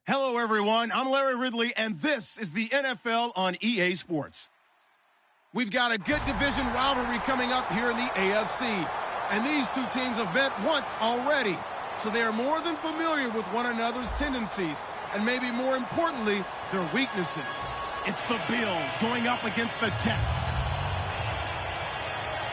Hello, everyone. I'm Larry Ridley, and this is the NFL on EA Sports. We've got a good division rivalry coming up here in the AFC, and these two teams have met once already, so they are more than familiar with one another's tendencies, and maybe more importantly, their weaknesses. It's the Bills going up against the Jets.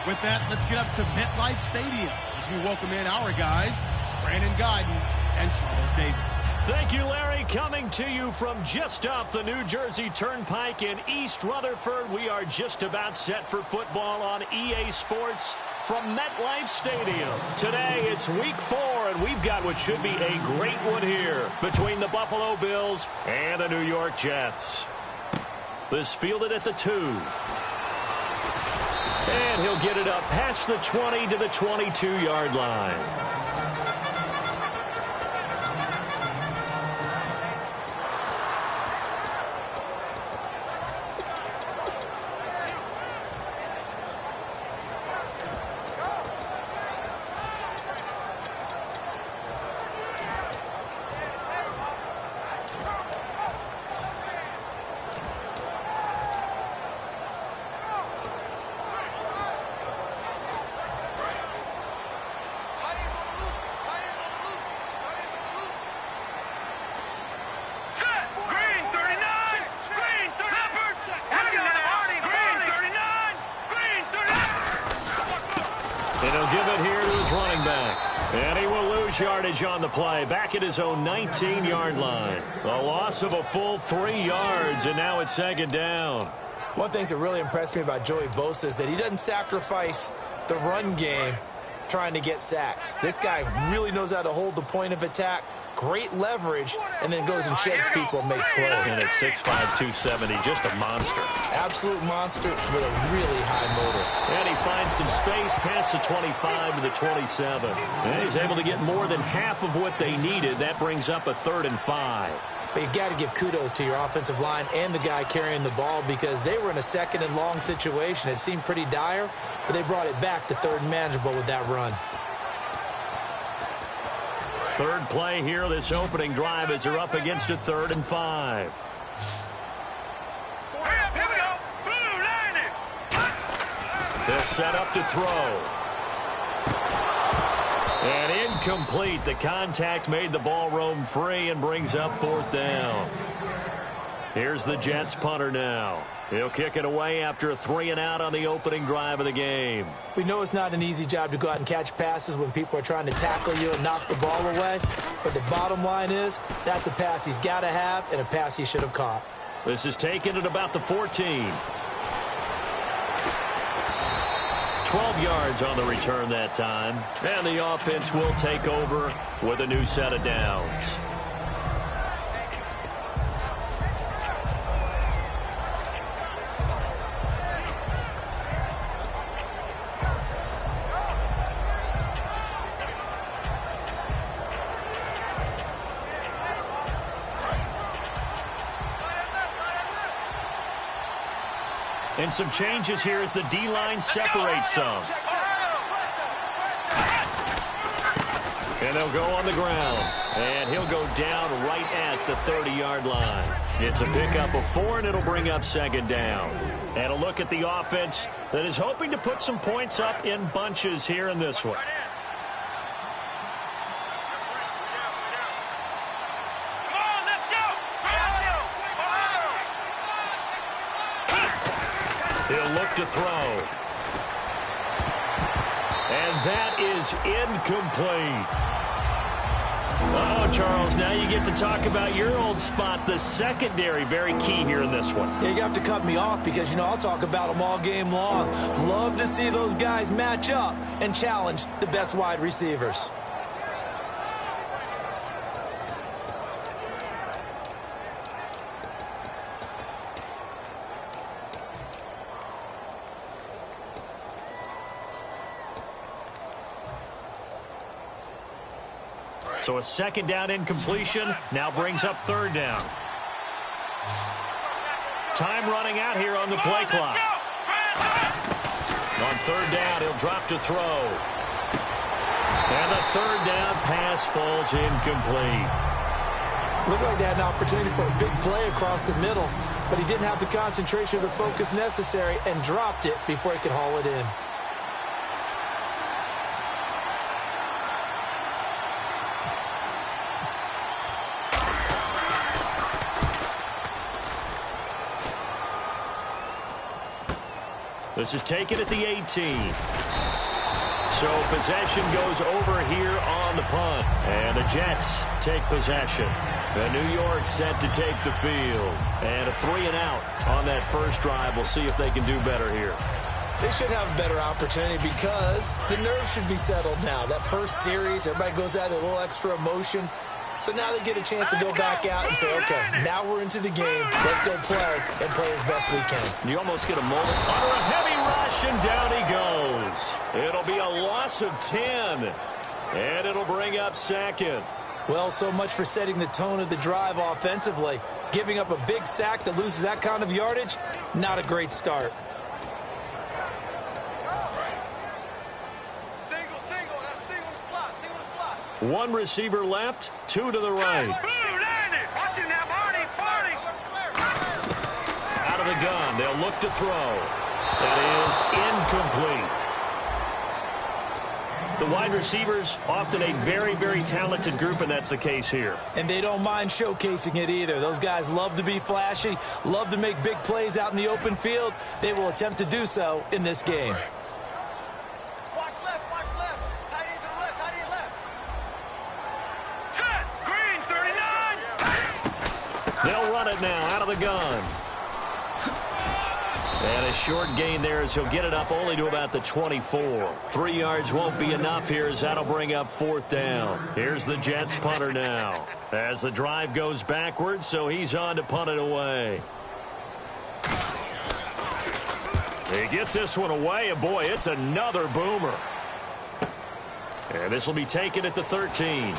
With that, let's get up to MetLife Stadium as we welcome in our guys, Brandon Guyton and Charles Davis. Thank you, Larry. Coming to you from just off the New Jersey Turnpike in East Rutherford. We are just about set for football on EA Sports from MetLife Stadium. Today, it's Week 4, and we've got what should be a great one here between the Buffalo Bills and the New York Jets. This fielded at the 2. And he'll get it up past the 20 to the 22-yard line. Yardage on the play, back at his own 19-yard line. A loss of a full 3 yards, and now it's second down. One thing that really impressed me about Joey Bosa is that he doesn't sacrifice the run game trying to get sacks. This guy really knows how to hold the point of attack, great leverage, and then goes and sheds people and makes plays. And at 6'5", 270, just a monster. Absolute monster with a really high motor. And he finds some space past the 25 to the 27. And he's able to get more than half of what they needed. That brings up a 3rd and 5. But you've got to give kudos to your offensive line and the guy carrying the ball because they were in a 2nd and long situation. It seemed pretty dire, but they brought it back to 3rd and manageable with that run. Third play here, this opening drive, as they're up against a 3rd and 5. Here we go. Blue line it. They're set up to throw. And incomplete. The contact made the ball roam free and brings up 4th down. Here's the Jets punter now. He'll kick it away after a 3-and-out on the opening drive of the game. We know it's not an easy job to go out and catch passes when people are trying to tackle you and knock the ball away. But the bottom line is, that's a pass he's got to have and a pass he should have caught. This is taken at about the 14. 12 yards on the return that time. And the offense will take over with a new set of downs. And some changes here as the D-line separates some. And they'll go on the ground. And he'll go down right at the 30-yard line. It's a pickup of 4, and it'll bring up second down. And a look at the offense that is hoping to put some points up in bunches here in this one. He'll look to throw. And that is incomplete. Oh, Charles, now you get to talk about your old spot, the secondary. Very key here in this one. Yeah, you have to cut me off because, you know, I'll talk about them all game long. Love to see those guys match up and challenge the best wide receivers. So a second down incompletion now brings up third down. Time running out here on the play clock. On third down, he'll drop to throw. And the third down pass falls incomplete. Looked like they had an opportunity for a big play across the middle, but he didn't have the concentration or the focus necessary and dropped it before he could haul it in. This is taken at the 18. So possession goes over here on the punt. And the Jets take possession. And New York set to take the field. And a 3-and-out on that first drive. We'll see if they can do better here. They should have a better opportunity because the nerves should be settled now. That first series, everybody goes out with a little extra emotion. So now they get a chance to go back out and say, okay, now we're into the game. Let's go play and play as best we can. You almost get a moment under a heavy rush, and down he goes. It'll be a loss of 10, and it'll bring up second. Well, so much for setting the tone of the drive offensively. Giving up a big sack that loses that kind of yardage, not a great start. One receiver left, 2 to the right. Out of the gun, they'll look to throw. That is incomplete. The wide receivers, often a very, very talented group, and that's the case here. And they don't mind showcasing it either. Those guys love to be flashy, love to make big plays out in the open field. They will attempt to do so in this game. They'll run it now out of the gun. And a short gain there as he'll get it up only to about the 24. 3 yards won't be enough here as that'll bring up fourth down. Here's the Jets punter now. As the drive goes backwards, so he's on to punt it away. He gets this one away, and boy, it's another boomer. And this will be taken at the 13.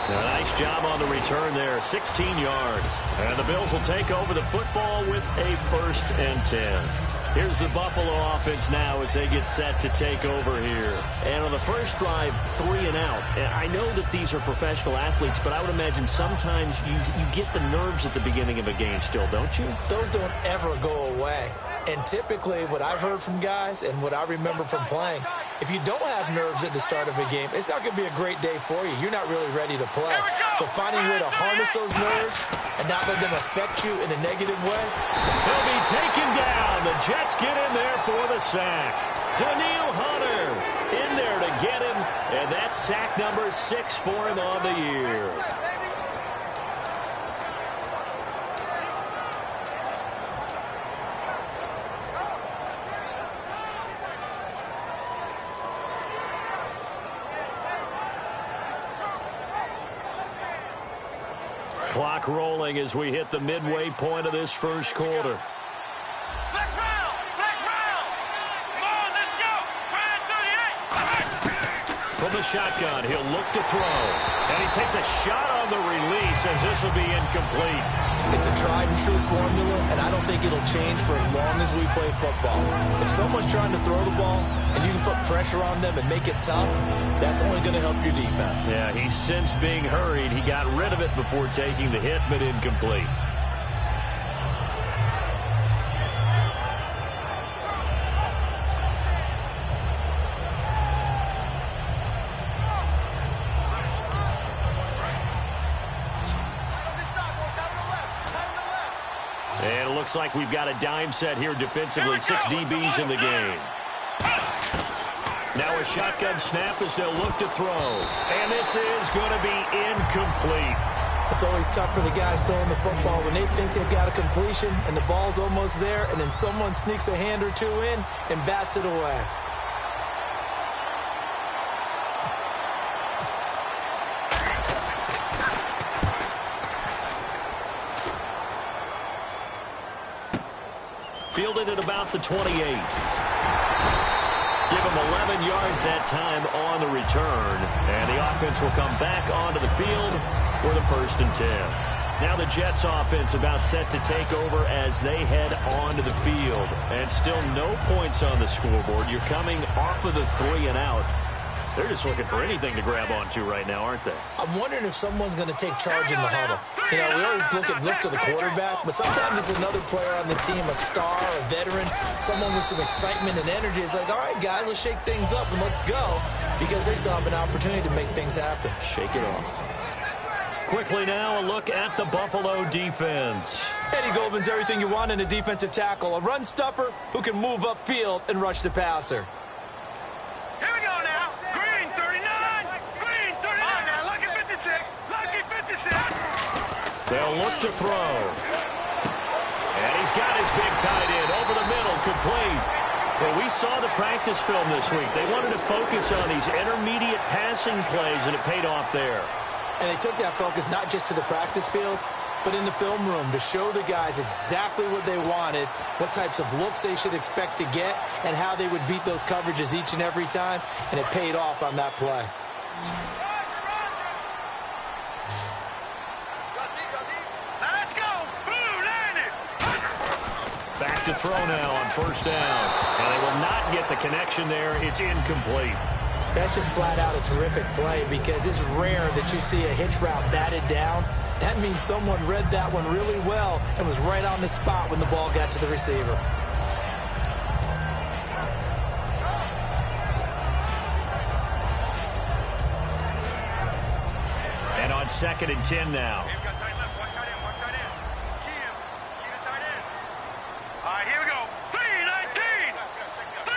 A nice job on the return there, 16 yards. And the Bills will take over the football with a 1st and 10. Here's the Buffalo offense now as they get set to take over here. And on the first drive, 3-and-out. And I know that these are professional athletes, but I would imagine sometimes you get the nerves at the beginning of a game still, don't you? Those don't ever go away. And typically what I've heard from guys and what I remember from playing, if you don't have nerves at the start of a game, it's not going to be a great day for you. You're not really ready to play. So finding a way to harness those nerves and not let them affect you in a negative way. He'll be taken down. The Jets get in there for the sack. Daniil Hunter in there to get him. And that's sack number 6 for him on the year. Clock rolling as we hit the midway point of this first quarter. Flex round! Come on, let's go! From the shotgun, he'll look to throw. And he takes a shot on the release as this will be incomplete. It's a tried-and-true formula, and I don't think it'll change for as long as we play football. If someone's trying to throw the ball and you can put pressure on them and make it tough, that's only going to help your defense. Yeah, he's since being hurried. He got rid of it before taking the hit, but incomplete. And it looks like we've got a dime set here defensively. 6 DBs in the game. Now a shotgun snap as they'll look to throw. And this is going to be incomplete. It's always tough for the guys throwing the football when they think they've got a completion and the ball's almost there, and then someone sneaks a hand or two in and bats it away. Fielded at about the 28. Give him 11 yards that time on the return. And the offense will come back onto the field for the 1st and 10. Now the Jets offense about set to take over as they head onto the field. And still no points on the scoreboard. You're coming off of the 3 and out. They're just looking for anything to grab onto right now, aren't they? I'm wondering if someone's going to take charge in the huddle. You know, we always look to the quarterback, but sometimes it's another player on the team, a star, a veteran, someone with some excitement and energy. It's like, all right, guys, let's shake things up and let's go, because they still have an opportunity to make things happen. Shake it off. Quickly now, a look at the Buffalo defense. Eddie Goldman's everything you want in a defensive tackle, a run stuffer who can move upfield and rush the passer. Here we go now. Green 39. Green 39. Now lucky 56. Lucky 56. They'll look to throw. And he's got his big tight end over the middle, complete. Well, we saw the practice film this week. They wanted to focus on these intermediate passing plays, and it paid off there. And they took that focus not just to the practice field, but in the film room to show the guys exactly what they wanted, what types of looks they should expect to get, and how they would beat those coverages each and every time, and it paid off on that play. Let's go. Blue landed. Back to throw now on 1st down. And they will not get the connection there. It's incomplete. That's just flat out a terrific play, because it's rare that you see a hitch route batted down. That means someone read that one really well and was right on the spot when the ball got to the receiver. And on 2nd and 10 now. We've got tight left. Watch tight end. Watch tight end. Key him. Key the tight end. All right, here we go. 3-19. 3-19.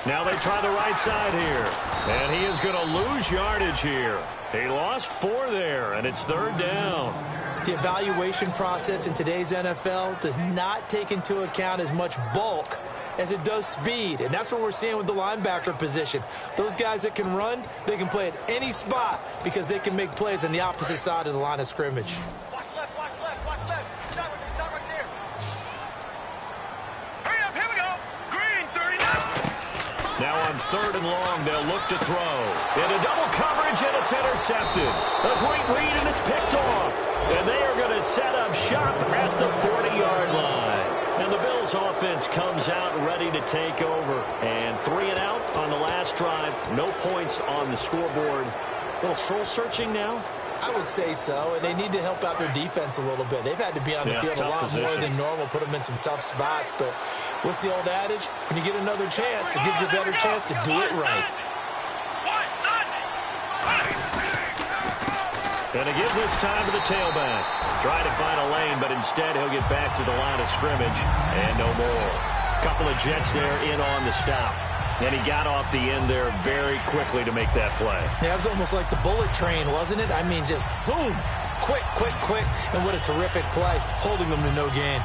Now they try the right side here. And he is going to lose yardage here. He lost 4 there, and it's 3rd down. The evaluation process in today's NFL does not take into account as much bulk as it does speed, and that's what we're seeing with the linebacker position. Those guys that can run, they can play at any spot because they can make plays on the opposite side of the line of scrimmage. Watch left. Watch left. Watch left. Stop right there. Hurry up. Here we go. Green 39. Now on 3rd and long, they'll look to throw. Into double coverage, and it's intercepted. A great read, and it's picked off. And they are going to set up shop at the 40-yard line. And the Bills offense comes out ready to take over. And 3 and out on the last drive. No points on the scoreboard. A little soul-searching now? I would say so, and they need to help out their defense a little bit. They've had to be on the field a lot more than normal, put them in some tough spots. But what's the old adage? When you get another chance, it gives you a better chance to do it right. And to give this time to the tailback. Trying to find a lane, but instead he'll get back to the line of scrimmage. And no more. Couple of Jets there in on the stop. And he got off the end there very quickly to make that play. Yeah, it was almost like the bullet train, wasn't it? I mean, just zoom. Quick. And what a terrific play, holding them to no gain.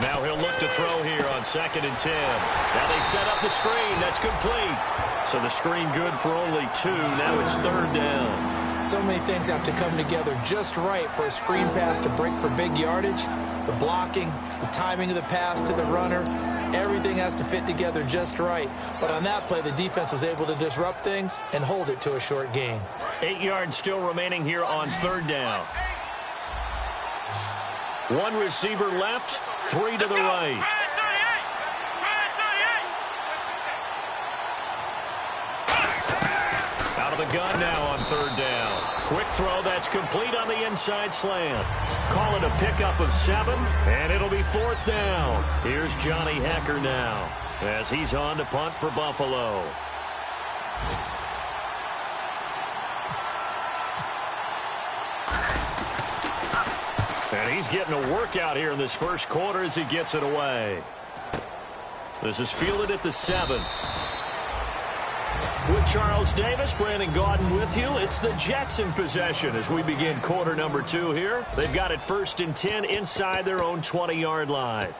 Now he'll look to throw here on 2nd and 10. Now they set up the screen. That's complete. So the screen good for only 2. Now it's 3rd down. So many things have to come together just right for a screen pass to break for big yardage. The blocking, the timing of the pass to the runner, everything has to fit together just right. But on that play, the defense was able to disrupt things and hold it to a short gain. 8 yards still remaining here on 3rd down. 1 receiver left, 3 to the right. Out of the gun now on 3rd down. Quick throw, that's complete on the inside slant. Call it a pickup of 7, and it'll be 4th down. Here's Johnny Hecker now as he's on to punt for Buffalo. And he's getting a workout here in this first quarter as he gets it away. This is fielded at the 7. With Charles Davis, Brandon Gaudin with you. It's the Jets in possession as we begin quarter number 2 here. They've got it 1st and 10 inside their own 20-yard line.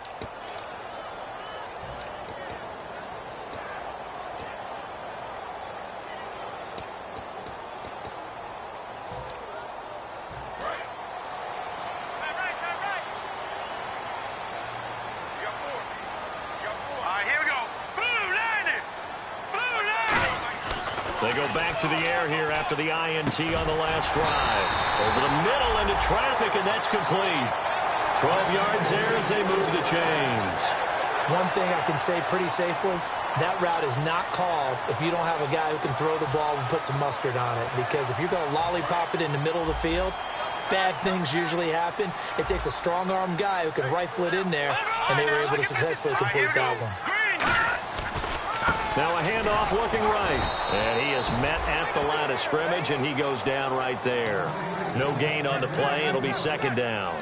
They go back to the air here after the INT on the last drive. Over the middle into traffic, and that's complete. 12 yards there as they move the chains. One thing I can say pretty safely, that route is not called if you don't have a guy who can throw the ball and put some mustard on it. Because if you're going to lollipop it in the middle of the field, bad things usually happen. It takes a strong-arm guy who can rifle it in there, and they were able to successfully complete that one. Now a handoff looking right. And he is met at the line of scrimmage, and he goes down right there. No gain on the play. It'll be 2nd down.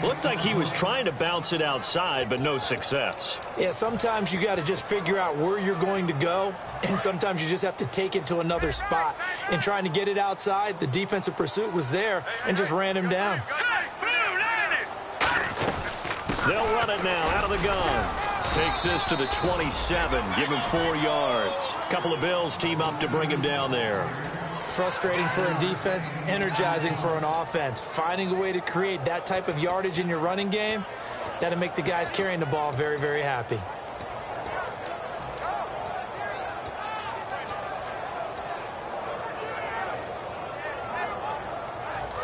Looked like he was trying to bounce it outside, but no success. Yeah, sometimes you got to just figure out where you're going to go, and sometimes you just have to take it to another spot. In trying to get it outside, the defensive pursuit was there and just ran him down. They'll run it now out of the gun. Takes this to the 27, give him 4 yards. Couple of Bills team up to bring him down there. Frustrating for a defense, energizing for an offense. Finding a way to create that type of yardage in your running game, that'll make the guys carrying the ball very, very happy.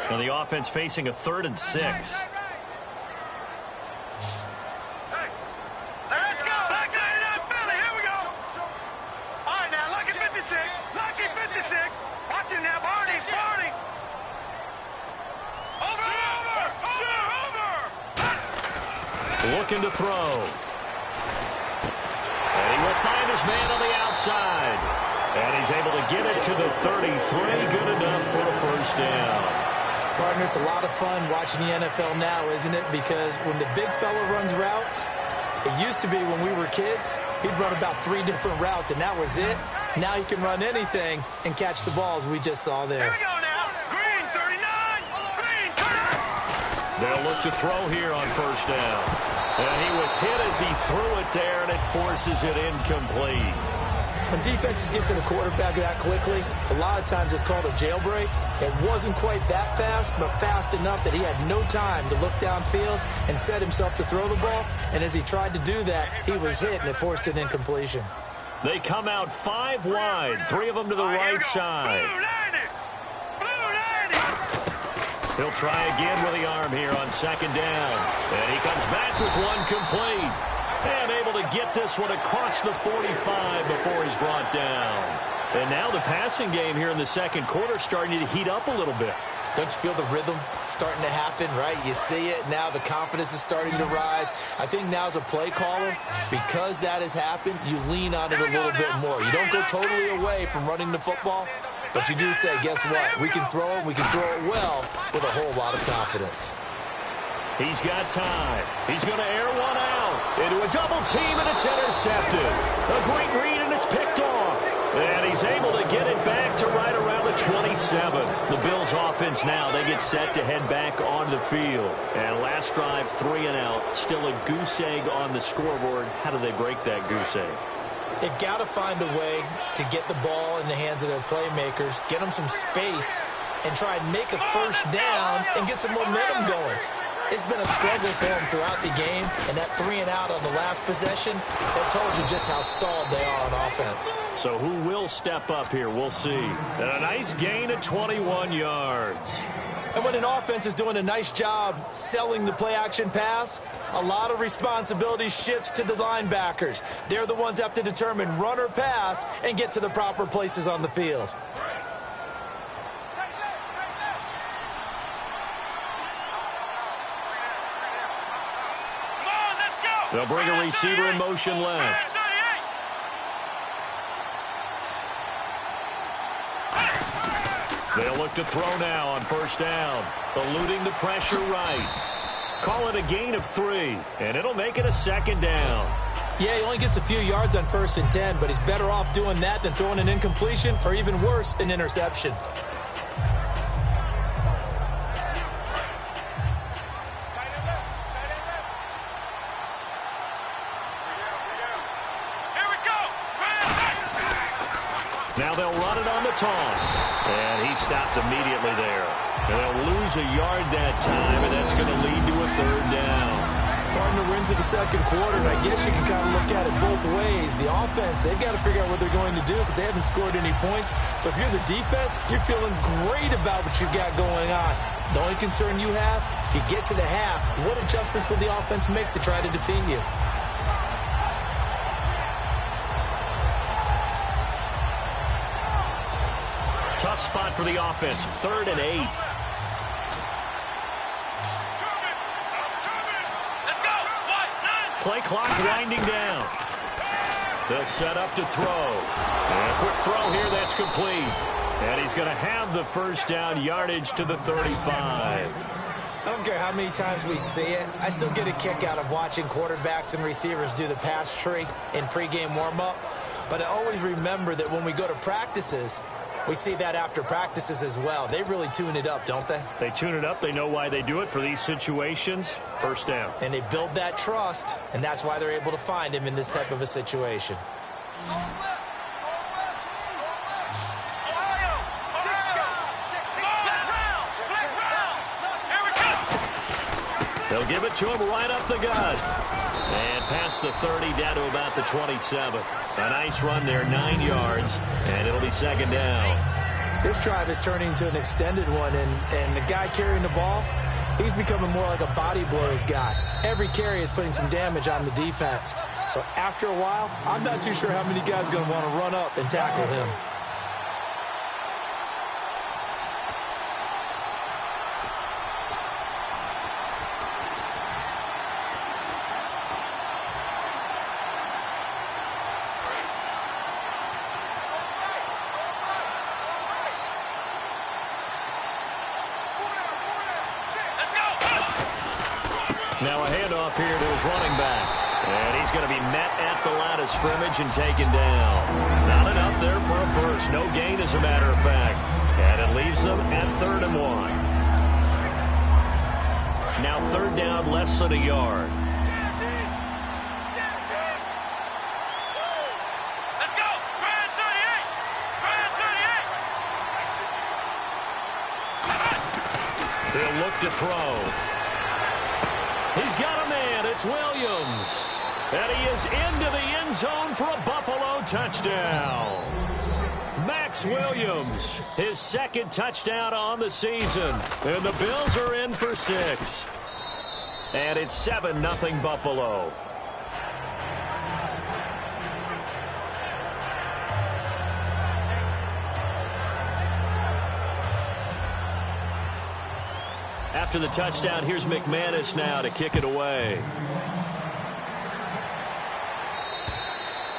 And the offense facing a 3rd and 6. Looking to throw. And he will find his man on the outside. And he's able to get it to the 33. Good enough for a 1st down. Partner, it's a lot of fun watching the NFL now, isn't it? Because when the big fella runs routes, it used to be when we were kids, he'd run about 3 different routes, and that was it. Now he can run anything and catch the balls we just saw there. Here we go now. Green 39. Green 39. They'll look to throw here on 1st down. And he was hit as he threw it there, and it forces it incomplete. When defenses get to the quarterback that quickly, a lot of times it's called a jailbreak. It wasn't quite that fast, but fast enough that he had no time to look downfield and set himself to throw the ball. And as he tried to do that, he was hit, and it forced an incompletion. They come out 5 wide, 3 of them to the right side. He'll try again with the arm here on 2nd down. And he comes back with one complete. And able to get this one across the 45 before he's brought down. And now the passing game here in the 2nd quarter starting to heat up a little bit. Don't you feel the rhythm starting to happen, right? You see it. Now the confidence is starting to rise. I think now as a play caller, because that has happened, you lean on it a little bit more. You don't go totally away from running the football, but you do say, guess what? We can throw it. We can throw it well with a whole lot of confidence. He's got time. He's going to air one out into a double team, and it's intercepted. A great read, and it's picked off. And he's able to get it back to right around the 27. The Bills offense now, they get set to head back on the field. And last drive, 3 and out. Still a goose egg on the scoreboard. How do they break that goose egg? They've got to find a way to get the ball in the hands of their playmakers, get them some space, and try and make a first down and get some momentum going. It's been a struggle for them throughout the game, and that 3 and out on the last possession, that told you just how stalled they are on offense. So who will step up here? We'll see. And a nice gain of 21 yards. And when an offense is doing a nice job selling the play-action pass, a lot of responsibility shifts to the linebackers. They're the ones that have to determine run or pass and get to the proper places on the field. They'll bring a receiver in motion left. They'll look to throw now on first down. Eluding the pressure right. Call it a gain of 3, and it'll make it a second down. Yeah, he only gets a few yards on 1st and 10, but he's better off doing that than throwing an incompletion or even worse, an interception. Now they'll run it on the toss. And he stopped immediately there. And they'll lose a yard that time, and that's going to lead to a 3rd down. Partner, we're into the second quarter, and I guess you can kind of look at it both ways. The offense, they've got to figure out what they're going to do because they haven't scored any points. But if you're the defense, you're feeling great about what you've got going on. The only concern you have, if you get to the half, what adjustments will the offense make to try to defeat you? Tough spot for the offense. 3rd and 8. Play clock winding down. They'll set up to throw. And a quick throw here that's complete. And he's going to have the first down, yardage to the 35. I don't care how many times we see it. I still get a kick out of watching quarterbacks and receivers do the pass tree in pregame warm-up. But I always remember that when we go to practices, we see that after practices as well. They really tune it up, don't they? They tune it up. They know why they do it for these situations. First down. And they build that trust, and that's why they're able to find him in this type of a situation. They'll give it to him right up the gut. And past the 30 down to about the 27. A nice run there, 9 yards, and it'll be 2nd down. This drive is turning into an extended one, and the guy carrying the ball, he's becoming more like a body blows guy. Every carry is putting some damage on the defense. So after a while, I'm not too sure how many guys are going to want to run up and tackle him. Now a handoff here to his running back. And he's going to be met at the line of scrimmage and taken down. Not enough there for a first. No gain, as a matter of fact. And it leaves them at 3rd and 1. Now 3rd down, less than a yard. Let's go! Grand 38! Grand 38! He'll look to throw. He's got a man. It's Williams. And he is into the end zone for a Buffalo touchdown. Max Williams, his 2nd touchdown on the season. And the Bills are in for 6. And it's 7-0 Buffalo. After the touchdown, here's McManus now to kick it away.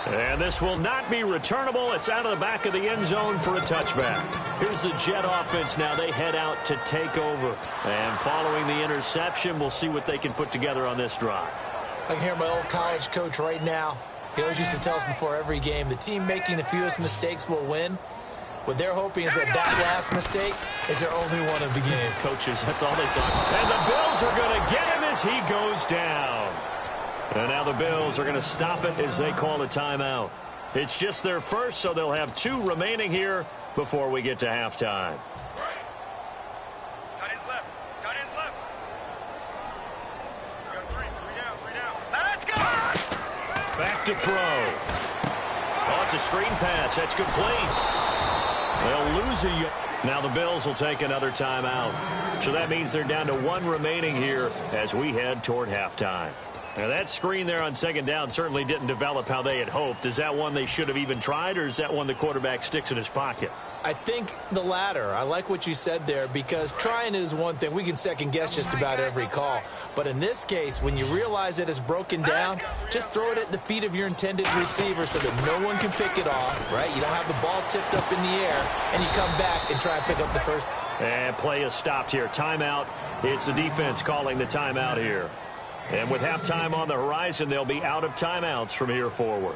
And this will not be returnable. It's out of the back of the end zone for a touchback. Here's the Jet offense now. They head out to take over. And following the interception, we'll see what they can put together on this drive. I can hear my old college coach right now. He always used to tell us before every game, the team making the fewest mistakes will win. What they're hoping is that last mistake is their only one of the game. Coaches, that's all they talk. And the Bills are going to get him as he goes down. And now the Bills are going to stop it as they call a timeout. It's just their first, so they'll have 2 remaining here before we get to halftime. Tight ends left. Tight ends left. We got 3 down. Let's go! Back to throw. Oh, it's a screen pass. That's complete. They'll lose a... Now the Bills will take another timeout. So that means they're down to 1 remaining here as we head toward halftime. Now that screen there on second down certainly didn't develop how they had hoped. Is that one they should have even tried, or is that one the quarterback sticks in his pocket? I think the latter. I like what you said there, because trying is one thing. We can second guess just about every call. But in this case, when you realize that it's broken down, just throw it at the feet of your intended receiver so that no one can pick it off, right? You don't have the ball tipped up in the air, and you come back and try and pick up the first. And play is stopped here. Timeout. It's the defense calling the timeout here. And with halftime on the horizon, they'll be out of timeouts from here forward.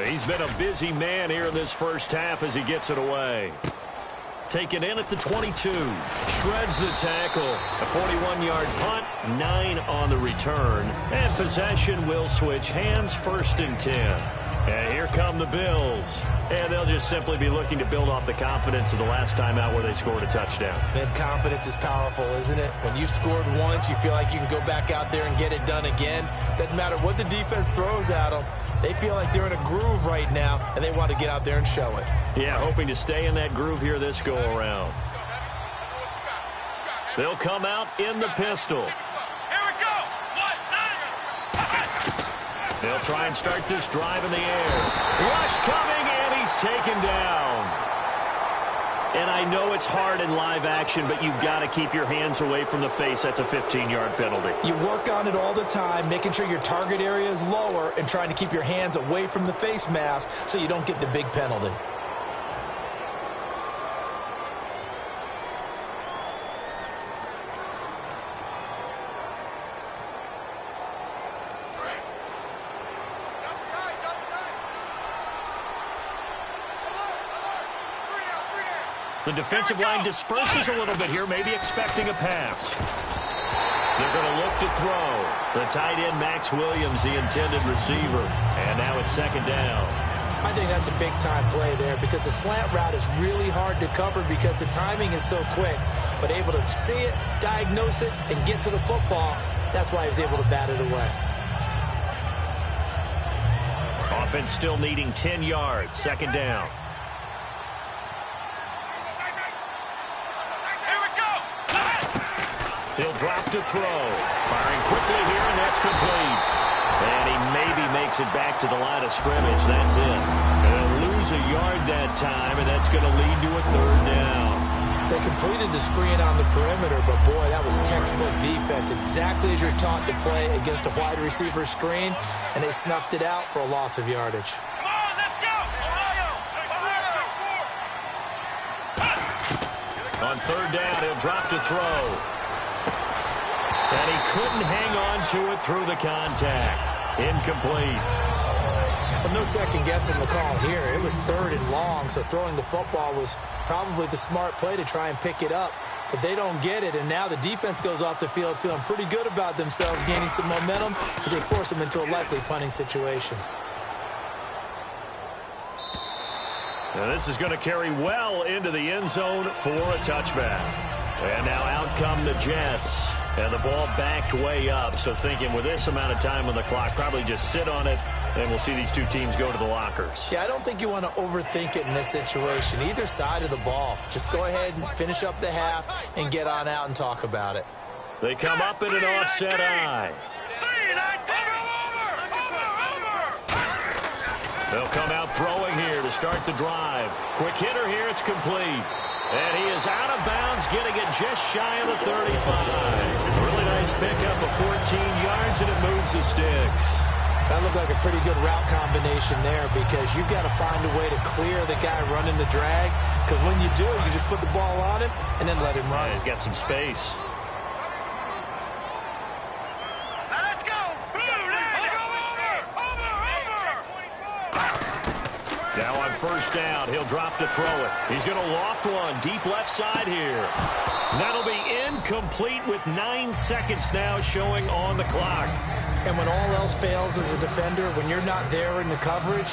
He's been a busy man here in this first half as he gets it away. Taken in at the 22. Shreds the tackle. A 41-yard punt, 9 on the return. And possession will switch hands, 1st and 10. And here come the Bills. And they'll just simply be looking to build off the confidence of the last time out where they scored a touchdown. Man, confidence is powerful, isn't it? When you've scored once, you feel like you can go back out there and get it done again. Doesn't matter what the defense throws at them. They feel like they're in a groove right now, and they want to get out there and show it. Yeah, hoping to stay in that groove here this go-around. They'll come out in the pistol. Here we go. 1, 9. They'll try and start this drive in the air. Rush coming, and he's taken down. And I know it's hard in live action, but you've got to keep your hands away from the face. That's a 15-yard penalty. You work on it all the time, making sure your target area is lower and trying to keep your hands away from the face mask so you don't get the big penalty. The defensive line disperses a little bit here, maybe expecting a pass. They're going to look to throw. The tight end, Max Williams, the intended receiver. And now it's 2nd down. I think that's a big-time play there because the slant route is really hard to cover because the timing is so quick. But able to see it, diagnose it, and get to the football, that's why he was able to bat it away. Offense still needing 10 yards, 2nd down. He'll drop to throw. Firing quickly here, and that's complete. And he maybe makes it back to the line of scrimmage. That's it. They'll lose a yard that time, and that's going to lead to a 3rd down. They completed the screen on the perimeter, but, boy, that was textbook defense. Exactly as you're taught to play against a wide receiver screen, and they snuffed it out for a loss of yardage. Come on, let's go. Ohio. On 3rd down, he'll drop to throw. And he couldn't hang on to it through the contact. Incomplete. Well, no second guessing the call here. It was 3rd and long, so throwing the football was probably the smart play to try and pick it up. But they don't get it, and now the defense goes off the field feeling pretty good about themselves, gaining some momentum as they force them into a likely punting situation. Now this is going to carry well into the end zone for a touchback. And now out come the Jets. And the ball backed way up, so thinking with this amount of time on the clock, probably just sit on it, and we'll see these 2 teams go to the lockers. Yeah, I don't think you want to overthink it in this situation, either side of the ball. Just go ahead and finish up the half and get on out and talk about it. They come up in an offset eye. 3-19. Over. They'll come out throwing here to start the drive. Quick hitter here, it's complete. And he is out of bounds, getting it just shy of the 35. A really nice pickup of 14 yards, and it moves the sticks. That looked like a pretty good route combination there because you've got to find a way to clear the guy running the drag. Because when you do, you just put the ball on him and then let him run. Yeah, he's got some space. Now let's go. first down. He'll drop to throw it. He's going to loft one deep left side here. That'll be incomplete with 9 seconds now showing on the clock. And when all else fails as a defender, when you're not there in the coverage,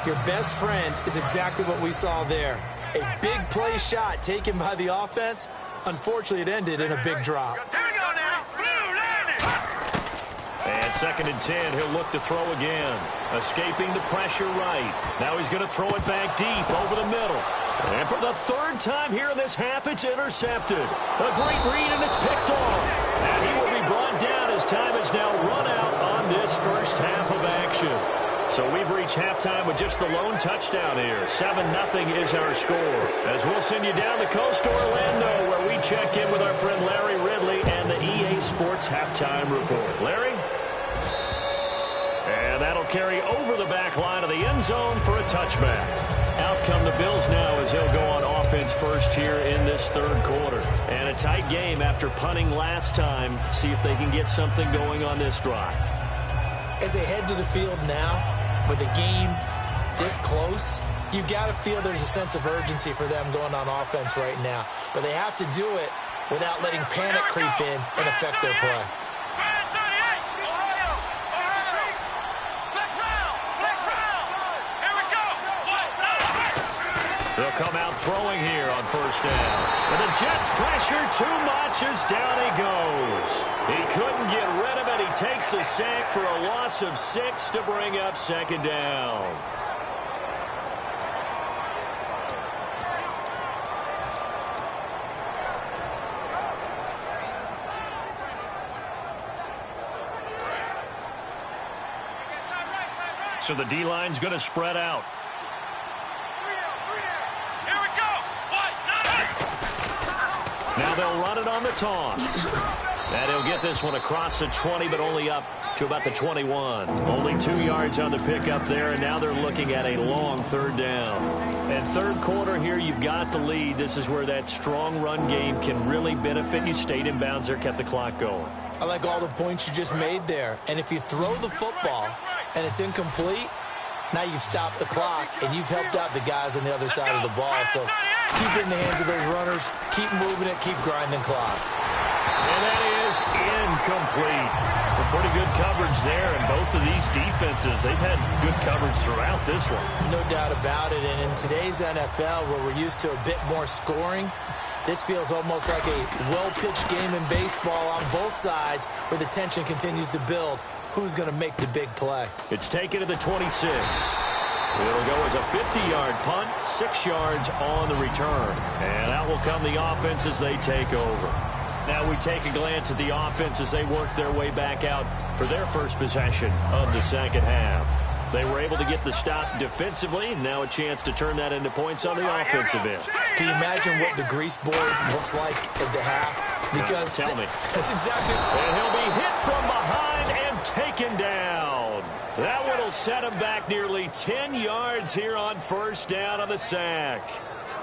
your best friend is exactly what we saw there. A big play shot taken by the offense. Unfortunately, it ended in a big drop. Here we go now. Blue landing. And 2nd and 10, he'll look to throw again. Escaping the pressure right. Now he's going to throw it back deep over the middle. And for the 3rd time here in this half, it's intercepted. A great read, and it's picked off. And he will be brought down as time is now run out on this first half of action. So we've reached halftime with just the lone touchdown here. 7-0 is our score. As we'll send you down the coast to Orlando, where we check in with our friend Larry Ridley and the EA Sports Halftime Report. Larry? And that'll carry over the back line of the end zone for a touchback. Out come the Bills now as he'll go on offense first here in this 3rd quarter. And a tight game after punting last time. See if they can get something going on this drive. As they head to the field now, with the game this close, you've got to feel there's a sense of urgency for them going on offense right now. But they have to do it without letting panic creep in and affect their play. They'll come out throwing here on first down. And the Jets pressure too much as down he goes. He couldn't get rid of it. He takes a sack for a loss of 6 to bring up 2nd down. So the D-line's going to spread out. Now they'll run it on the toss. And he'll get this one across the 20, but only up to about the 21. Only 2 yards on the pickup there, and now they're looking at a long 3rd down. And 3rd quarter here, you've got the lead. This is where that strong run game can really benefit you. Stayed in bounds there, kept the clock going. I like all the points you just made there. And if you throw the football and it's incomplete, now you've stopped the clock and you've helped out the guys on the other side of the ball. So keep it in the hands of those runners, keep moving it, keep grinding clock. And that is incomplete. A pretty good coverage there, and both of these defenses, they've had good coverage throughout this one. No doubt about it. And in today's NFL, where we're used to a bit more scoring, this feels almost like a well-pitched game in baseball on both sides where the tension continues to build. Who's going to make the big play? It's taken to the 26. It'll go as a 50-yard punt, 6 yards on the return. And out will come the offense as they take over. Now we take a glance at the offense as they work their way back out for their first possession of the 2nd half. They were able to get the stop defensively, and now a chance to turn that into points on the offensive end. Can you imagine what the grease board looks like at the half? Because tell me. That's exactly. And he'll be hit from behind and taken down. That one will set him back nearly 10 yards here on first down on the sack.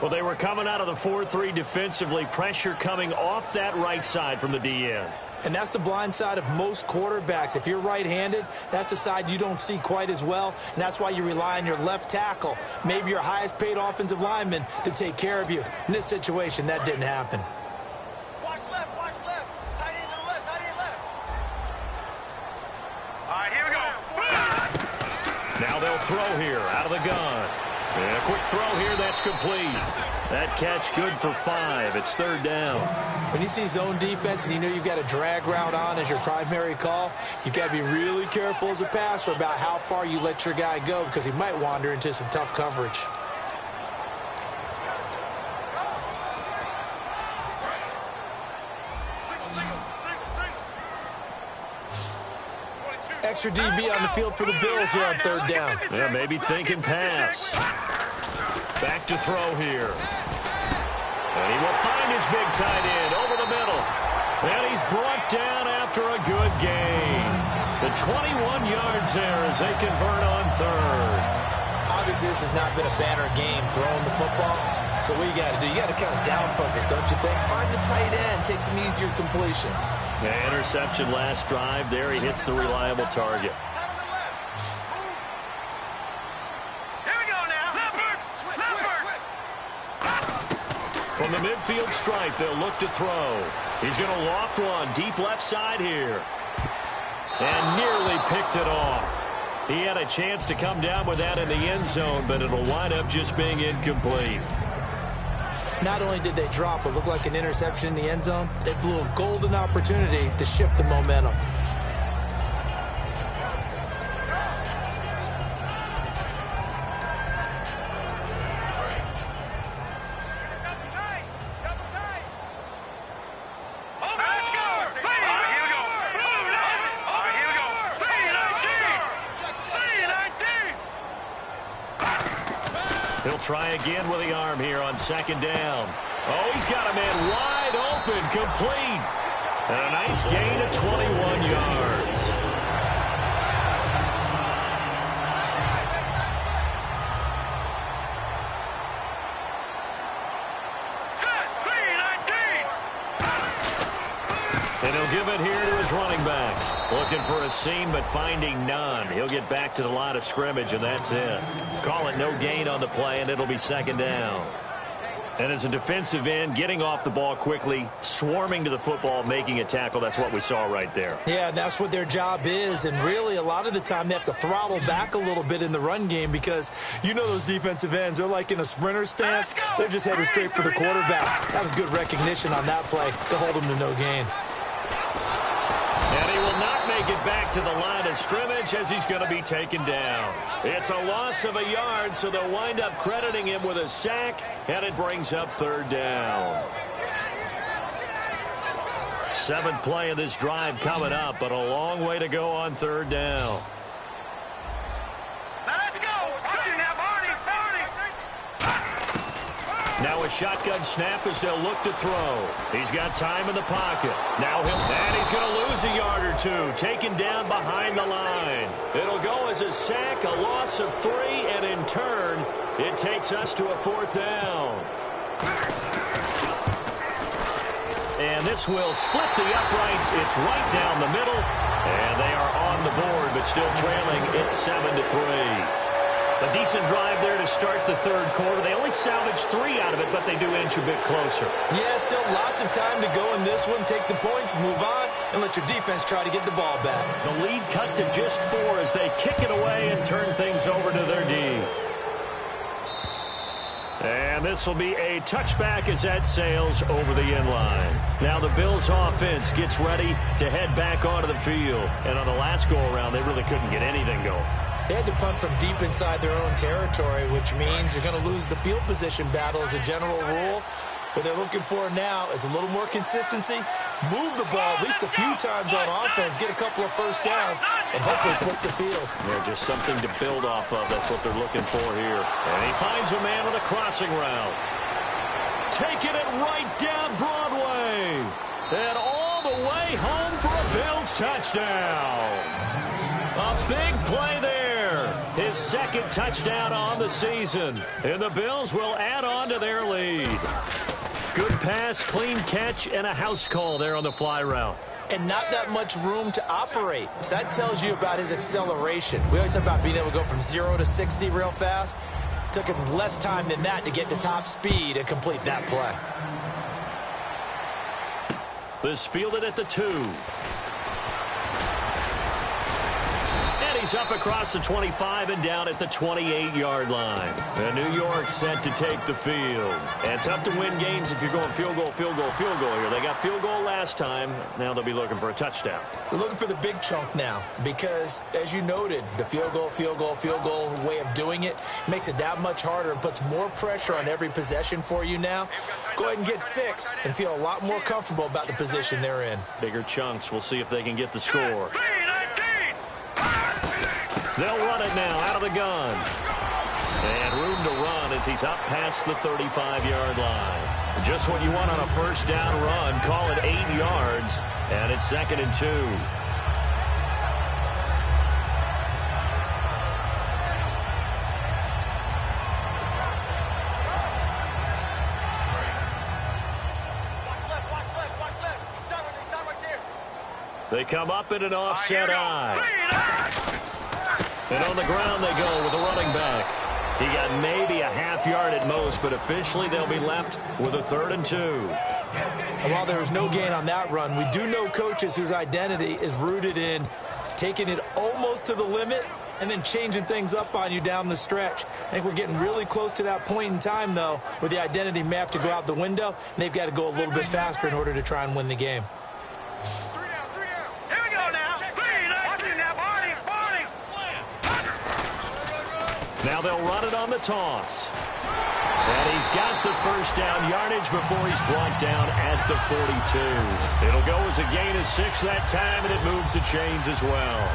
Well, they were coming out of the 4-3 defensively. Pressure coming off that right side from the DN. And that's the blind side of most quarterbacks. If you're right-handed, that's the side you don't see quite as well. And that's why you rely on your left tackle, maybe your highest-paid offensive lineman, to take care of you. In this situation, that didn't happen. Watch left, watch left. Tight end to the left, tight end left. All right, here we go. Now they'll throw here out of the gun. And a quick throw here, that's complete. That catch good for 5. It's 3rd down. When you see zone defense and you know you've got a drag route on as your primary call, you've got to be really careful as a passer about how far you let your guy go because he might wander into some tough coverage. Extra DB on the field for the Bills here on 3rd down. Yeah, maybe thinking pass. Back to throw here. And he will find his big tight end over the middle. And he's brought down after a good gain. The 21 yards there as they convert on 3rd. Obviously, this has not been a banner game throwing the football. So what you got to do, you got to kind of down focus, don't you think? Find the tight end, take some easier completions. The interception last drive there. He hits the reliable target. Here we go now. Leopard, From the midfield stripe, they'll look to throw. He's going to loft one deep left side here. And nearly picked it off. He had a chance to come down with that in the end zone, but it'll wind up just being incomplete. Not only did they drop what looked like an interception in the end zone, they blew a golden opportunity to shift the momentum. He'll try again with the arm here on second down. Oh, he's got a man wide open, complete. And a nice gain of 21 yards. And he'll give it here to his running back. Looking for a seam, but finding none. He'll get back to the line of scrimmage, and that's it. Call it no gain on the play, and it'll be second down. And as a defensive end, getting off the ball quickly, swarming to the football, making a tackle, that's what we saw right there. Yeah, and that's what their job is. And really, a lot of the time, they have to throttle back a little bit in the run game because you know those defensive ends, they're like in a sprinter stance. They're just headed straight for the quarterback. That was good recognition on that play to hold them to no gain. And he will not make it back to the line of scrimmage as he's going to be taken down. It's a loss of a yard, so they'll wind up crediting him with a sack, and it brings up third down. Seventh play of this drive coming up, but a long way to go on third down. Now a shotgun snap as they'll look to throw. He's got time in the pocket. Now he's going to lose a yard or two. Taken down behind the line. It'll go as a sack, a loss of 3, and in turn, it takes us to a fourth down. And this will split the uprights. It's right down the middle. And they are on the board, but still trailing. It's 7-3. A decent drive there to start the third quarter. They only salvaged 3 out of it, but they do inch a bit closer. Yeah, still lots of time to go in this one. Take the points, move on, and let your defense try to get the ball back. The lead cut to just 4 as they kick it away and turn things over to their D. And this will be a touchback as that sails over the end line. Now the Bills offense gets ready to head back onto the field. And on the last go-around, they really couldn't get anything going. They had to punt from deep inside their own territory, which means you're going to lose the field position battle as a general rule. What they're looking for now is a little more consistency, move the ball at least a few times on offense, get a couple of first downs, and hopefully flip the field. Yeah, just something to build off of. That's what they're looking for here. And he finds a man with a crossing route. Taking it right down Broadway. And all the way home for a Bills touchdown. A big play there. His second touchdown on the season. And the Bills will add on to their lead. Good pass, clean catch, and a house call there on the fly route. And not that much room to operate. So that tells you about his acceleration. We always talk about being able to go from 0 to 60 real fast. It took him less time than that to get to top speed and complete that play. This fielded at the 2. He's up across the 25 and down at the 28-yard line. And New York set to take the field. And tough to win games if you're going field goal, field goal, field goal here. They got field goal last time. Now they'll be looking for a touchdown. They're looking for the big chunk now because, as you noted, the field goal way of doing it makes it that much harder and puts more pressure on every possession for you now. Go ahead and get 6 and feel a lot more comfortable about the position they're in. Bigger chunks. We'll see if they can get the score. They'll run it now out of the gun. And room to run as he's up past the 35-yard line. Just what you want on a first down run. Call it 8 yards. And it's 2nd and 2. They come up in an offset eye. And on the ground they go with the running back. He got maybe a half yard at most, but officially they'll be left with a 3rd and 2. And while there was no gain on that run, we do know coaches whose identity is rooted in taking it almost to the limit and then changing things up on you down the stretch. I think we're getting really close to that point in time, though, where the identity may have to go out the window, and they've got to go a little bit faster in order to try and win the game. Here we go now. Watching now, Barney. Now they'll run it on the toss. And he's got the first down yardage before he's brought down at the 42. It'll go as a gain of 6 that time, and it moves the chains as well.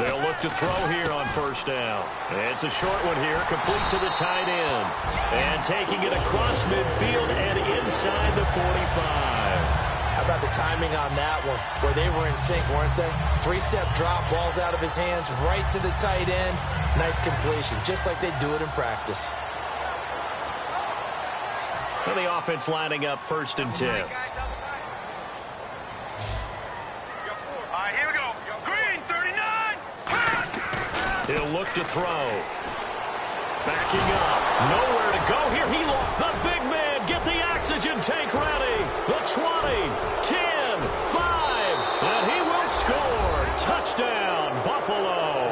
They'll look to throw here on first down. It's a short one here, complete to the tight end. And taking it across midfield and inside the 45. How about the timing on that one, where they were in sync, weren't they? 3-step drop, ball's out of his hands, right to the tight end. Nice completion, just like they do it in practice. And the offense lining up 1st and 10. Here we go. Green, 39. He'll look to throw. Backing up. Nowhere to go here. The big man. Get the oxygen tank ready. The 20, 10, 5. And he will score. Touchdown, Buffalo.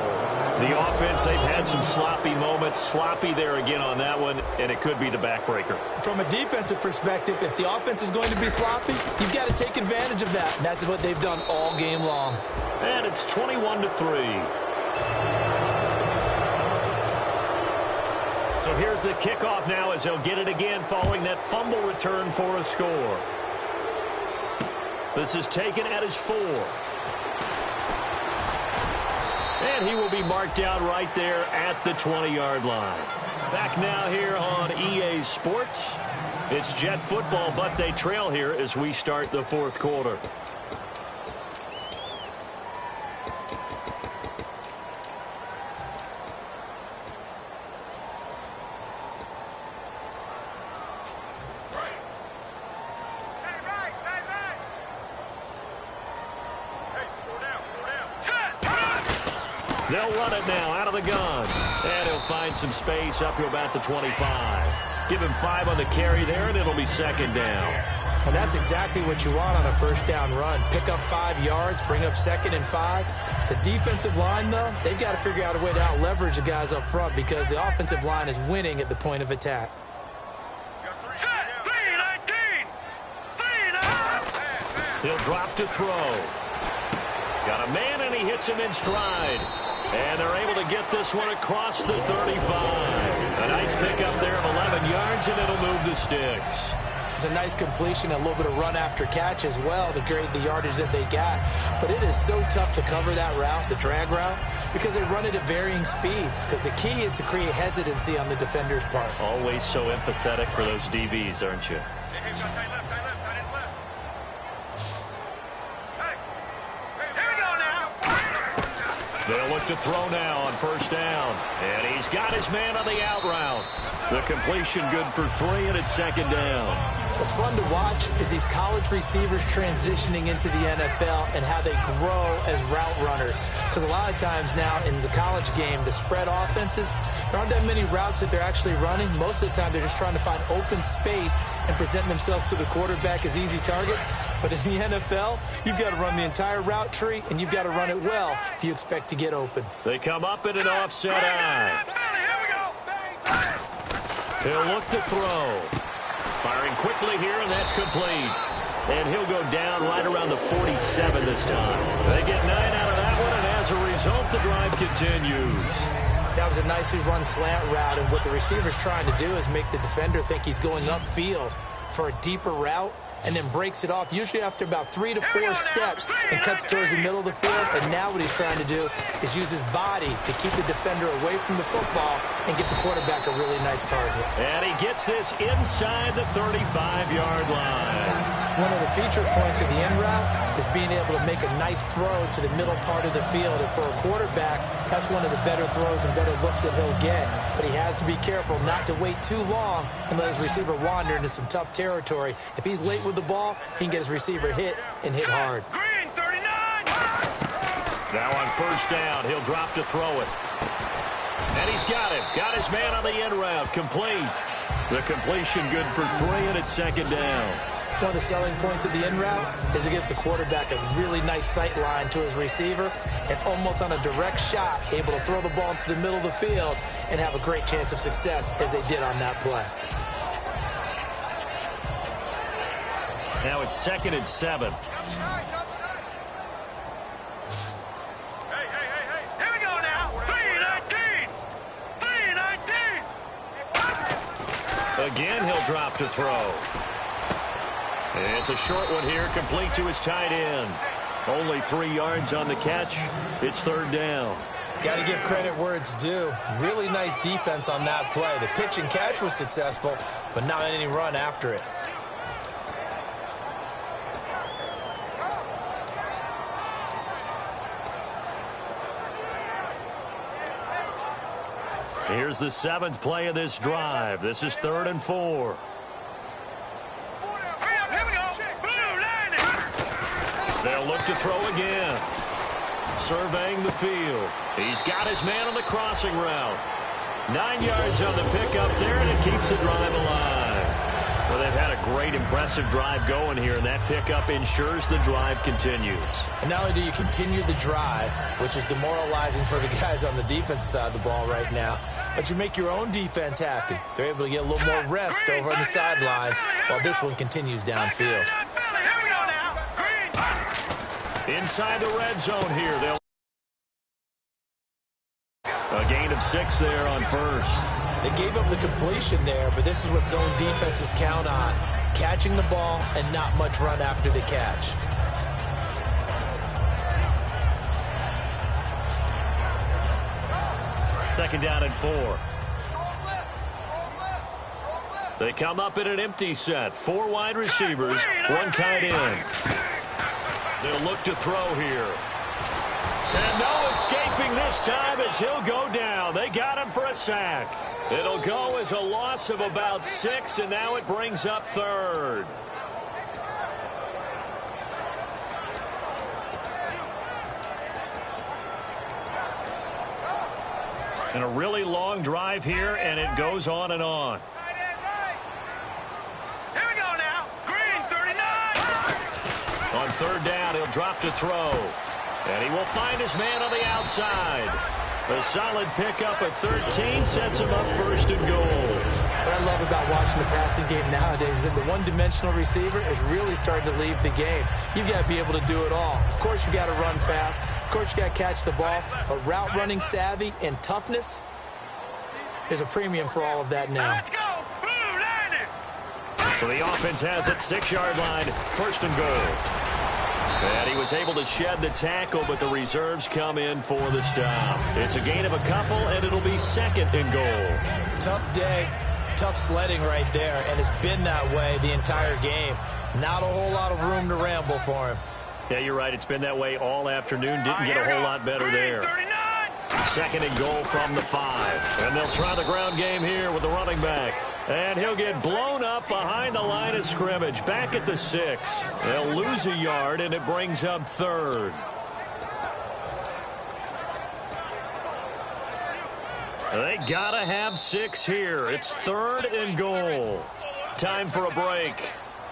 The offense, they've had some sloppy moments. Sloppy there again on that one, and it could be the backbreaker. From a defensive perspective, if the offense is going to be sloppy, you've got to take advantage of that. And that's what they've done all game long. And it's 21-3. So here's the kickoff now as they'll get it again following that fumble return for a score. This is taken at his 4. And he will be marked down right there at the 20-yard line. Back now here on EA Sports. It's Jet football, but they trail here as we start the 4th quarter. They'll run it now out of the gun. And he'll find some space up to about the 25. Give him 5 on the carry there, and it'll be 2nd down. And that's exactly what you want on a 1st down run. Pick up 5 yards, bring up 2nd and 5. The defensive line, though, they've got to figure out a way to out-leverage the guys up front because the offensive line is winning at the point of attack. He'll drop to throw. Got a man, and he hits him in stride. And they're able to get this one across the 35. A nice pickup there of 11 yards, and it'll move the sticks. It's a nice completion, a little bit of run after catch as well to create the yardage that they got. But it is so tough to cover that route, the drag route, because they run it at varying speeds. Because the key is to create hesitancy on the defender's part. Always so empathetic for those DBs, aren't you? They'll look to throw now on 1st down. And he's got his man on the out route. The completion good for 3, and it's 2nd down. What's fun to watch is these college receivers transitioning into the NFL and how they grow as route runners. Because a lot of times now in the college game, the spread offenses, there aren't that many routes that they're actually running. Most of the time, they're just trying to find open space and present themselves to the quarterback as easy targets. But in the NFL, you've got to run the entire route tree, and you've got to run it well if you expect to get open. They come up in an offset eye. He'll look to throw. Firing quickly here, and that's complete. And he'll go down right around the 47 this time. They get 9 out of that one, and as a result, the drive continues. That was a nicely run slant route, and what the receiver's trying to do is make the defender think he's going upfield for a deeper route, and then breaks it off, usually after about 3 to 4 steps, and cuts towards the middle of the field. And now what he's trying to do is use his body to keep the defender away from the football and get the quarterback a really nice target. And he gets this inside the 35-yard line. One of the feature points of the in route is being able to make a nice throw to the middle part of the field. And for a quarterback, that's one of the better throws and better looks that he'll get. But he has to be careful not to wait too long and let his receiver wander into some tough territory. If he's late with the ball, he can get his receiver hit and hit hard. Green 39. Now on first down, he'll drop to throw it. And he's got him. Got his man on the in route. Complete. The completion good for 3, and it's second down. One of the selling points of the in route is it gives the quarterback a really nice sight line to his receiver and almost on a direct shot able to throw the ball into the middle of the field and have a great chance of success as they did on that play. Now it's 2nd and 7. Here we go now. 319. 319. Again, he'll drop to throw. It's a short one here, complete to his tight end. Only 3 yards on the catch. It's 3rd down. Got to give credit where it's due. Really nice defense on that play. The pitch and catch was successful, but not any run after it. Here's the 7th play of this drive. This is 3rd and 4. They'll look to throw again. Surveying the field. He's got his man on the crossing route. 9 yards on the pickup there, and it keeps the drive alive. Well, they've had a great, impressive drive going here, and that pickup ensures the drive continues. And not only do you continue the drive, which is demoralizing for the guys on the defensive side of the ball right now, but you make your own defense happy. They're able to get a little more rest over on the sidelines while this one continues downfield. Inside the red zone here. A gain of 6 there on first. They gave up the completion there, but this is what zone defenses count on. Catching the ball and not much run after the catch. Second down and 4. They come up in an empty set. 4 wide receivers, 1 tight end. They'll look to throw here. And no escaping this time as he'll go down. They got him for a sack. It'll go as a loss of about 6, and now it brings up 3rd. And a really long drive here, and it goes on and on. Here we go now. Green 39. On 3rd down, he'll drop to throw. And he will find his man on the outside. A solid pickup of 13 sets him up 1st and goal. What I love about watching the passing game nowadays is that the one-dimensional receiver is really starting to leave the game. You've got to be able to do it all. Of course, you've got to run fast. Of course, you got to catch the ball. But route running savvy and toughness, there's a premium for all of that now. Let's go. Blue landed. So the offense has it, 6-yard line, 1st and goal. And he was able to shed the tackle, but the reserves come in for the stop. It's a gain of a couple, and it'll be 2nd and goal. Tough day, tough sledding right there, and it's been that way the entire game. Not a whole lot of room to ramble for him. Yeah, you're right. It's been that way all afternoon. Didn't get a whole lot better there. 2nd and goal from the 5. And they'll try the ground game here with the running back. And he'll get blown up behind the line of scrimmage. Back at the 6. They'll lose a yard, and it brings up 3rd. They gotta have 6 here. It's 3rd and goal. Time for a break.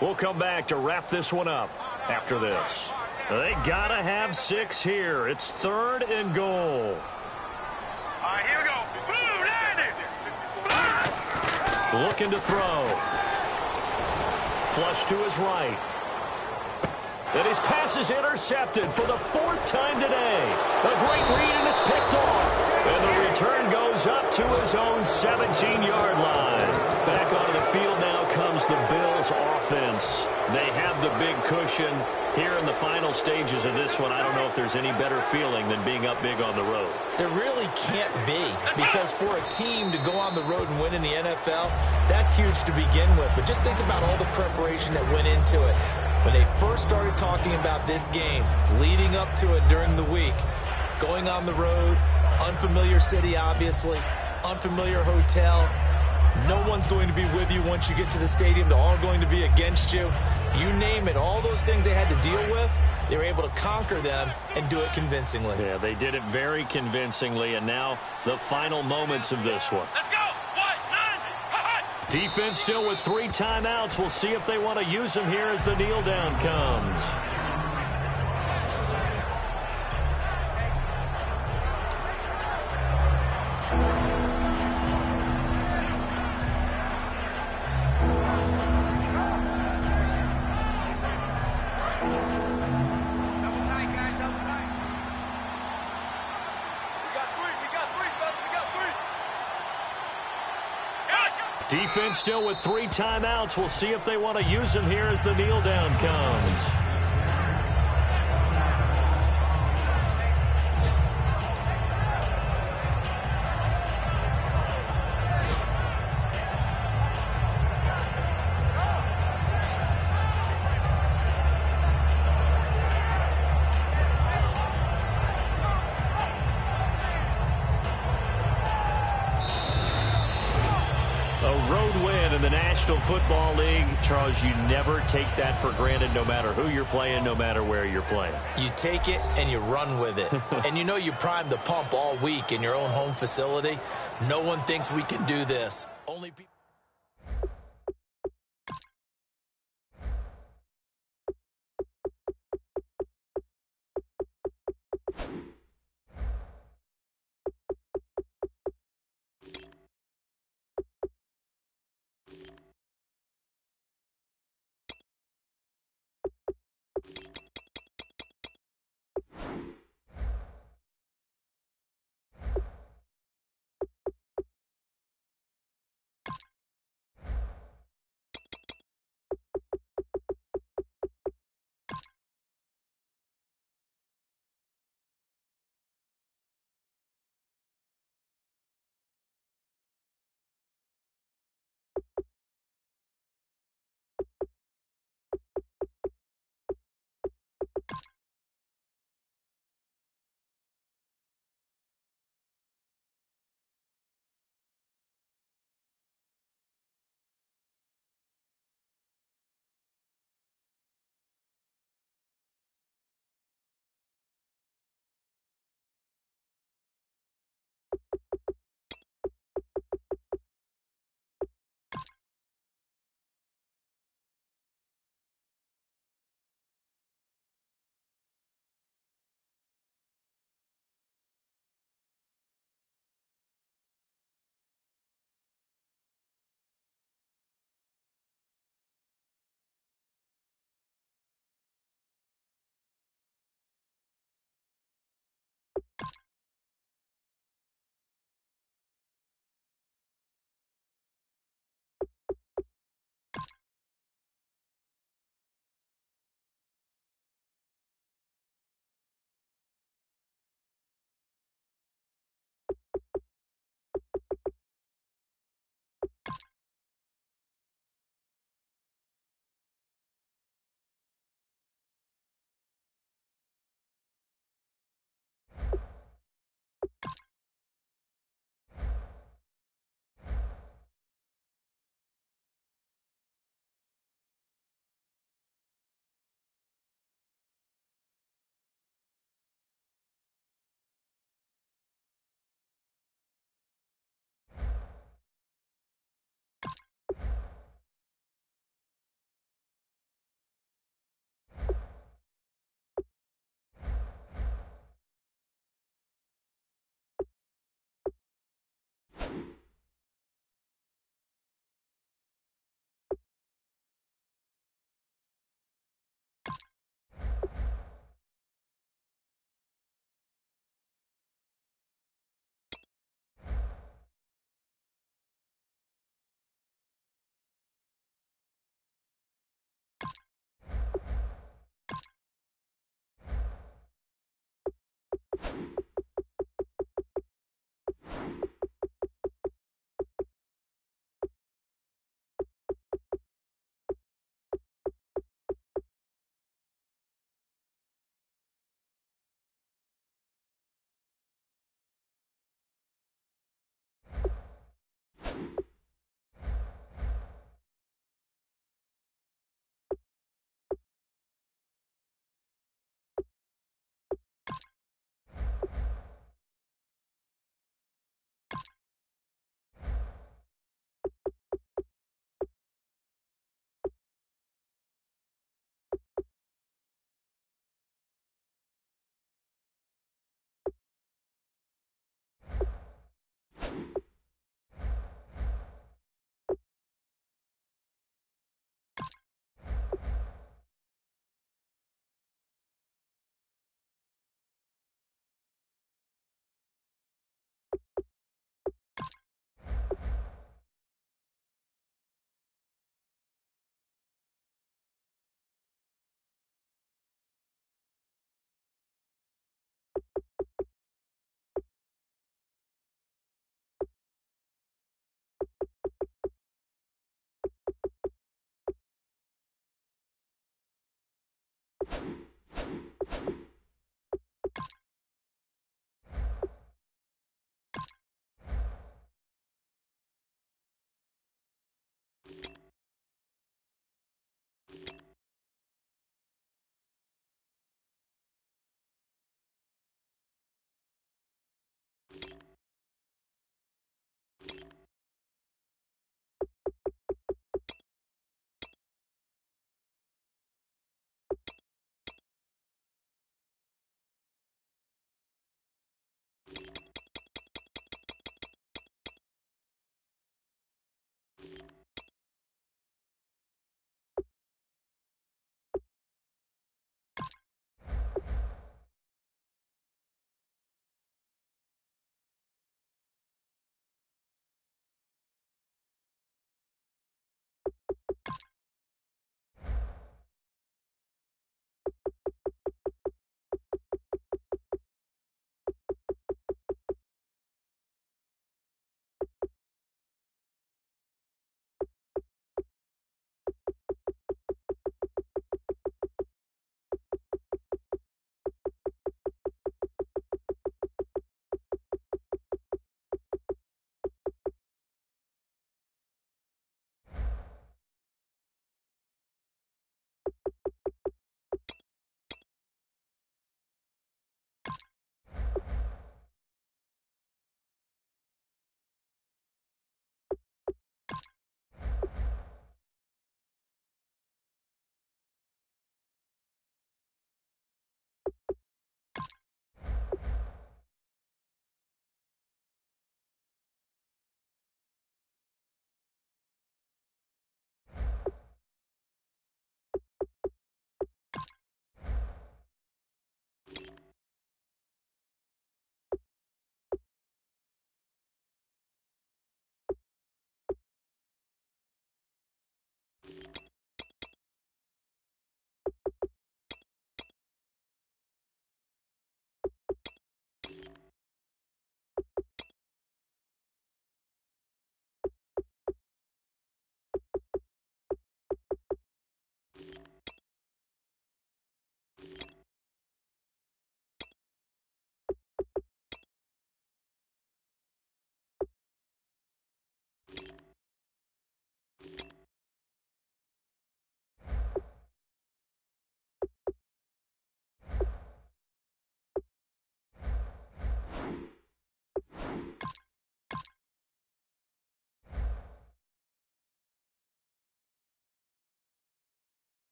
We'll come back to wrap this one up after this. They gotta have 6 here. It's 3rd and goal. All right, here we go. Blue landed. Looking to throw. Flush to his right. And his pass is intercepted for the 4th time today. A great read, and it's picked off. And the return goes up to his own 17-yard line. Back onto the field now comes the Bills offense. They have the big cushion here in the final stages of this one. I don't know if there's any better feeling than being up big on the road. There really can't be, because for a team to go on the road and win in the NFL, that's huge to begin with. But just think about all the preparation that went into it. When they first started talking about this game, leading up to it during the week, going on the road, unfamiliar city, obviously, unfamiliar hotel. No one's going to be with you once you get to the stadium. They're all going to be against you. You name it, all those things they had to deal with, they were able to conquer them and do it convincingly. Yeah, they did it very convincingly, and now the final moments of this one. Let's go. 1, 9, Defense still with 3 timeouts. We'll see if they want to use them here as the kneel down comes. Defense still with 3 timeouts. We'll see if they want to use them here as the kneel down comes. Football League, Charles, you never take that for granted, no matter who you're playing, no matter where you're playing. You take it and you run with it. And you know you primed the pump all week in your own home facility. No one thinks we can do this. Only people